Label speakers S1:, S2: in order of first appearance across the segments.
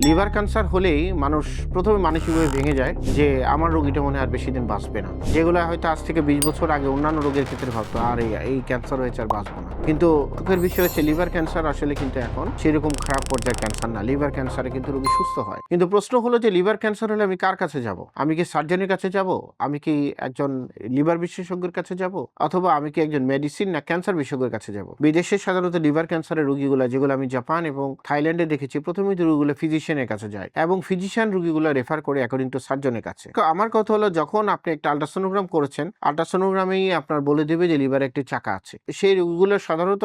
S1: Liver cancer হলেই মানুষ প্রথমে মানসিকভাবে ভেঙে যায় যে আমার রোগীটা মনে হয় আর বেশি দিন বাঁচবে না। যেগুলো হয়তো আজ থেকে 20 বছর আগে অন্যান্য রোগের ক্ষেত্রে ভাবতো আর এই ক্যান্সার হয়েছে আর বাঁচবো না। কিন্তু দুঃখের বিষয় হচ্ছে লিভার ক্যান্সার আসলে কিন্তু এখন সেরকম খারাপ পর্যায়ের ক্যান্সার না। লিভার ক্যান্সারে কিন্তু রোগী সুস্থ হয়। কিন্তু প্রশ্ন হলো যে লিভার ক্যান্সার হলে আমি কার কাছে যাব? আমি কি সার্জনের কাছে যাব? আমি কি একজন লিভার বিশেষজ্ঞের কাছে যাব? অথবা আমি কি একজন মেডিসিন না ক্যান্সার বিশেষজ্ঞের কাছে যাব? বিদেশে সাধারণত লিভার ক্যান্সারের রোগীগুলো যেগুলো আমি জাপান এবং থাইল্যান্ডে দেখেছি প্রথমেই রোগীগুলো ফিজিশিয়ানের কাছে যায় এবং ফিজিশিয়ান রোগীগুলো রেফার করে অ্যাকর্ডিং টু সার্জনের কাছে। তো আমার কথা হলো যখন আপনি একটা আল্ট্রাসোনোগ্রাম করেছেন, আল্ট্রাসোনোগ্রামেই আপনার বলে দেবে যে লিভারে একটি চাকা আছে। সেই রোগীগুলো সাধারণত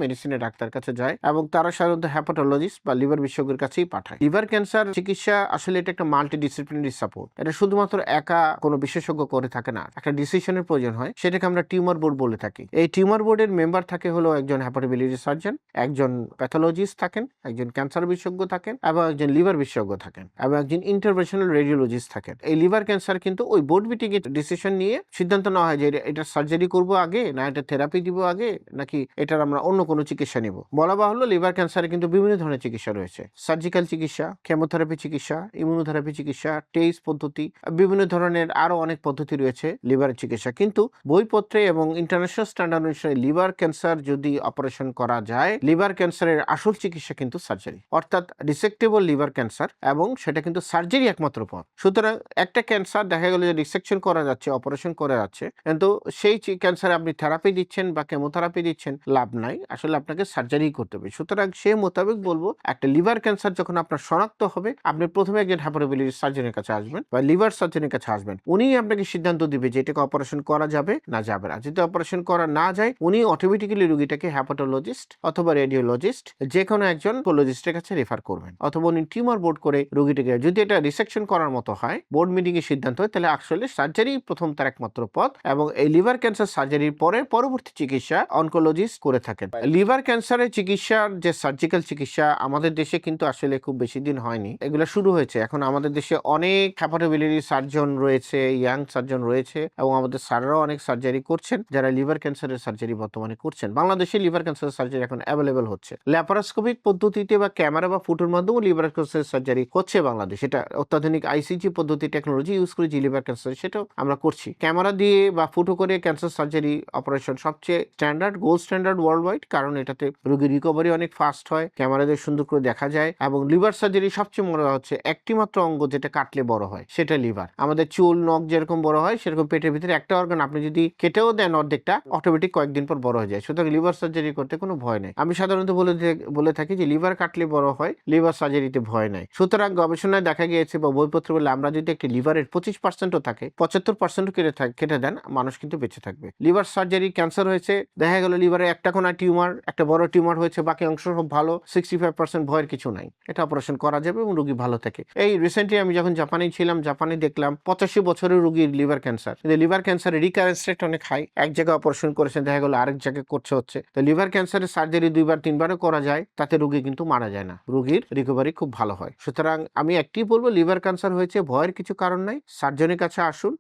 S1: মেডিসিনের ডাক্তার কাছে যায় এবং তারা সাধারণত হ্যাপাটোলজিস্ট বা লিভার বিশেষজ্ঞের কাছেই পাঠায়। লিভার ক্যান্সার চিকিৎসা আসলে এটা একটা মাল্টি ডিসিপ্লিনারি সাপোর্ট। এটা শুধুমাত্র একা কোনো বিশেষজ্ঞ করে থাকে না, একটা ডিসিশনের প্রয়োজন হয়, সেটাকে আমরা টিউমার বোর্ড বলে থাকি। এই টিউমার বোর্ডের মেম্বার থাকে হলো একজন হ্যাপাটোবিলিটি সার্জন, একজন প্যাথোলজিস্ট থাকেন, একজন ক্যান্সার বিশেষজ্ঞ থাকেন এবং একজন লিভার বিশেষজ্ঞ থাকেন এবং একজন ইন্টারভেনশনাল রেডিওলজিস্ট থাকেন। এই লিভার ক্যান্সার কিন্তু ওই বোর্ড মিটিং এ ডিসিশন নিয়ে সিদ্ধান্ত নেওয়া হয় যে এটা সার্জারি করব আগে না এটা থেরাপি দিব আগে নাকি এটার আমরা অন্য কোনো চিকিৎসা নিব। বলা বাহুল্য লিভার ক্যান্সারে কিন্তু বিভিন্ন ধরনের চিকিৎসা রয়েছে। সার্জিক্যাল চিকিৎসা, কেমোথেরাপি চিকিৎসা, ইমিউনোথেরাপি চিকিৎসা, টেস্ট পদ্ধতি, বিভিন্ন ধরনের আরো অনেক পদ্ধতি রয়েছে লিভারের চিকিৎসা। কিন্তু বইপত্রে এবং ইন্টারন্যাশনাল স্ট্যান্ডার্ড অনুসারে লিভার ক্যান্সার যদি অপারেশন করা যায়, লিভার ক্যান্সারের আসল চিকিৎসা কিন্তু সার্জারি, অর্থাৎ ডিসেক্টেবল লিভার ক্যান্সার, এবং সেটা কিন্তু সার্জারি একমাত্র পথ। সুতরাং একটা ক্যান্সার দেখা গেল যে ডিসেকশন করা যাচ্ছে, অপারেশন করা যাচ্ছে, কিন্তু সেই ক্যান্সারে আপনি থেরাপি দিচ্ছেন বা কেমোথেরাপি দিচ্ছেন, লাভ নাই, আসলে আপনাকে সার্জারি করতে হবে। সুতরাং সে মোতাবেক বলবো একটা লিভার ক্যান্সার যখন আপনার শনাক্ত হবে, আপনি প্রথমে একজন হ্যাপাটোবিলিটি সার্জনের কাছে আসবেন বা লিভার সার্জনের কাছে আসবেন। উনি আপনাকে সিদ্ধান্ত দিবে যে এটাকে অপারেশন করা যাবে না যাবে না। যদি অপারেশন করা না যায়, উনি অটোমেটিক্যালি রোগীটাকে হ্যাপাটোলজিস্ট অথবা রেডিওলজিস্ট যে কোনো একজন পোলজিস্টের কাছে রেফার করবেন, অথবা উনি টিউমার বোর্ড করে রোগীটাকে, যদি এটা রিসেকশন করার মতো হয়, বোর্ড মিটিং এর সিদ্ধান্ত হয়, তাহলে আসলে সার্জারি প্রথম তার একমাত্র পথ এবং এই লিভার ক্যান্সার সার্জারির পরে পরবর্তী চিকিৎসা অনকোলজিস্ট করে থাকেন। লিভার ক্যান্সারের চিকিৎসার যে সার্জিক্যাল চিকিৎসা আমাদের দেশে কিন্তু আসলে খুব বেশি দিন হয়নি, এগুলো শুরু হয়েছে। এখন আমাদের দেশে অনেক হ্যাপাটোবিলিটি সার্জন রয়েছে, ইয়াং সার্জন রয়েছে এবং আমাদের স্যাররাও অনেক সার্জারি করছেন যারা লিভার ক্যান্সারের সার্জারি বর্তমানে করছেন। বাংলাদেশে লিভার ক্যান্সারের সার্জারি এখন অ্যাভেলেবল হচ্ছে। ল্যাপারোস্কোপিক পদ্ধতিতে বা ক্যামেরা বা ফুটোর মাধ্যমে লিভার ক্যান্সারের সার্জারি হচ্ছে বাংলাদেশ। এটা অত্যাধুনিক আইসিজি পদ্ধতি টেকনোলজি ইউজ করে যে লিভার ক্যান্সার সেটাও আমরা করছি। ক্যামেরা দিয়ে বা ফুটো করে ক্যান্সার সার্জারি অপারেশন সবচেয়ে standard, gold standard world wide, কারণ এটাতে রোগীর রিকভারি অনেক ফাস্ট হয়, ক্যামেরা দিয়ে সুন্দর করে দেখা যায়। এবং লিভার সার্জারি সবচেয়ে মজা হচ্ছে একটি মাত্র অঙ্গ যেটা কাটলে বড় হয়, সেটা লিভার। আমাদের চুল নখ যেরকম বড় হয় সেরকম পেটের ভিতরে একটা অর্গান আপনি যদি কেটেও দেন অর্ধেকটা, অটোমেটিক কয়েকদিন পর বড় হয়ে যায়। সুতরাং লিভার সার্জারি করতে কোনো ভয় নেই। আমি সাধারণত বলে থাকি যে লিভার কাটলে বড় হয়, লিভার সার্জারিতে ভয় নাই। সুতরাং গবেষণায় দেখা গিয়েছে বা বইপত্র বলে আমরা যদি একটি লিভারের 25%ও থাকে, 75% কেটে দেন, মানুষ কিন্তু বেঁচে থাকবে। লিভার সার্জারি, ক্যান্সার হয়েছে, দেখা গেল লিভারে একটা কোনা টিউমার, একটা বড় টিউমার হয়েছে, বাকি অংশ সব ভালো, 65% ভয়ের কিছু নাই, এটা অপারেশন করা যাবে এবং রোগী ভালো থাকে। এই রিসেন্টলি আমি যখন জাপানে ছিলাম, জাপানে দেখলাম 85 বছরের রোগীর লিভার ক্যান্সার, লিভার ক্যান্সারের রিকারেন্স রেট অনেক হাই। এক জায়গায় অপারেশন করেছেন, দেখা গেল আরেক জায়গায় হচ্ছে। তো লিভার ক্যান্সারের সার্জারি 2বার 3বারও করা যায়, তাতে রোগী কিন্তু মারা যায় না, রোগীর রিকভারি খুব ভালো হয়। সুতরাং আমি একটি বলবো, লিভার ক্যান্সার হয়েছে, ভয়ের কিছু কারণ নাই, সার্জনের কাছে আসুন।